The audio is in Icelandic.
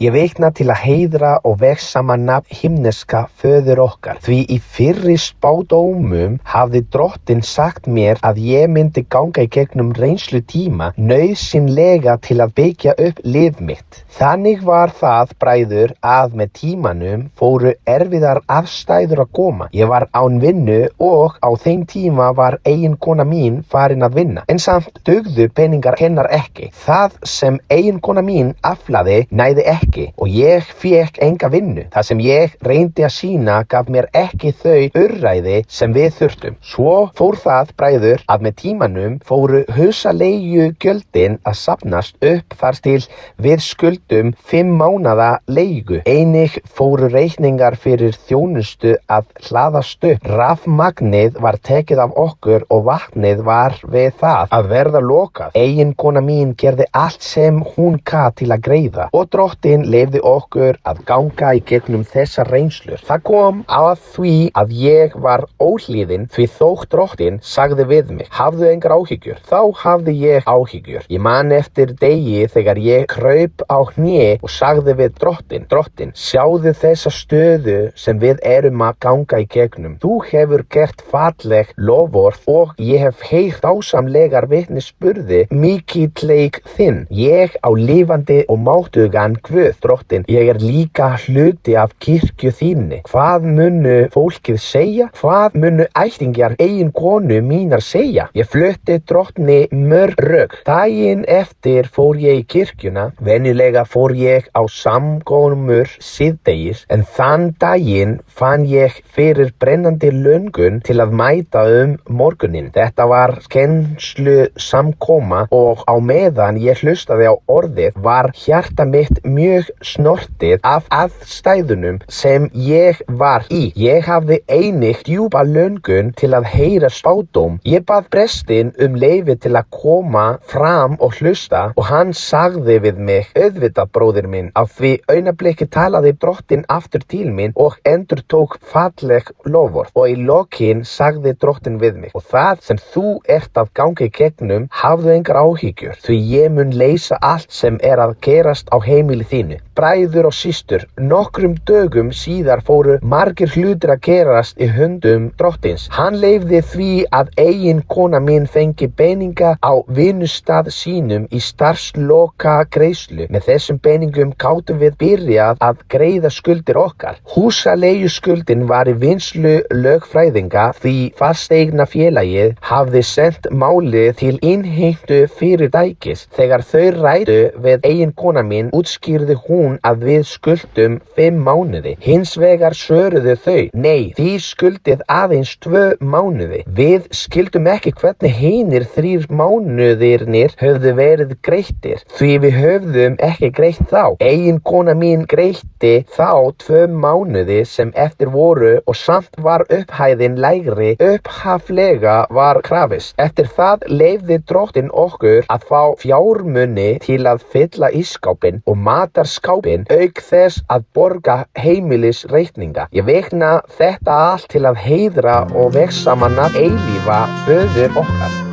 Ég vikna til að heiðra og vegsama nafn himneska föður okkar. Því í fyrri spádómum hafði Drottinn sagt mér að ég myndi ganga í gegnum reynslu tíma nauðsynlega til að byggja upp lið mitt. Þannig var það, bræður, að með tímanum fóru erfiðar aðstæður að koma. Ég var án vinnu og á þeim tíma var eiginkona mín farin að vinna. En samt dugðu peningar hennar ekki. Það sem eiginkona mín aflaði næði ekki. Og ég fékk enga vinnu. Það sem ég reyndi að sýna gaf mér ekki þau úrræði sem við þurftum. Svo fór það, bræður, að með tímanum fóru húsaleigugjöldin að safnast upp þar til við skuldum 5 mánaða leigu. Einnig fóru reikningar fyrir þjónustu að hlaðast upp. Rafmagnið var tekið af okkur og vatnið var við það að verða lokað. Eiginkona mín gerði allt sem hún gat til að greiða og Drottinn leyfði okkur að ganga í gegnum þessa reynslur. Það kom að því að ég var óhlýðin því þótt Drottinn sagði við mig, hafðu engar áhyggjur. Þá hafði ég áhyggjur. Ég man eftir degi þegar ég kraup á hné og sagði við Drottinn, sjáðu þessa stöðu sem við erum að ganga í gegnum. Þú hefur gert falleg loforð og ég hef heyrt dásamlegar vitnisburði mikilleg þinn. Ég á lifandi og máttugan Guð. Drottinn, ég líka hluti af kirkju þínni. Hvað munu fólkið segja? Hvað munu ættingjar eiginkonu mínar segja? Ég flutti Drottni mörg rök. Daginn eftir fór ég í kirkjuna. Venjulega fór ég á samkomur síðdegis, en þann daginn fann ég fyrir brennandi löngun til að mæta morguninn. Þetta var kennslu samkoma og á meðan ég hlustaði á orðið var hjarta mitt mjög snortið af aðstæðunum sem ég var í. Ég hafði einnig djúpa löngun til að heyra spádóm. Ég bað prestinn leyfi til að koma fram og hlusta og hann sagði við mig, auðvitað bróðir minn. Á því augnablikki talaði Drottinn aftur til mín og endurtók falleg loforð og í lokin sagði Drottinn við mig, og það sem þú ert að ganga í gegnum, hafðu engar áhyggjur, því ég mun leysa allt sem að gerast á heimili þínu. Bræður og systur, nokkrum dögum síðar fóru margir hlutir að gerast í höndum Drottins. Hann leyfði því að eiginkona mín fengi peninga á vinnustað sínum í starfsloka greiðslu. Með þessum peningum gátum við byrjað að greiða skuldir okkar. Húsaleiguskuldin var í vinnslu lögfræðinga því fasteignafélagið hafði sent málið til innheimtu fyrirtækis. Þegar þau ræddu við eiginkona mín útskýrði hún að við skuldum 5 mánuði. Hins vegar svöruðu þau, nei, þið skuldið aðeins 2 mánuði. Við skildum ekki hvernig hinir 3 mánuðirnir höfðu verið greittir, því við höfðum ekki greitt þá. Eiginkona mín greitti þá 2 mánuði sem eftir voru og samt var upphæðin lægri upphaflega var krafist. Eftir það leyfði Drottinn okkur að fá fjármuni til að fylla ísskápinn og matarskápinn auk þess að borga heimilisreikninga. Ég vegna þetta allt til að heiðra og vegsama nafn eilífa föður okkar.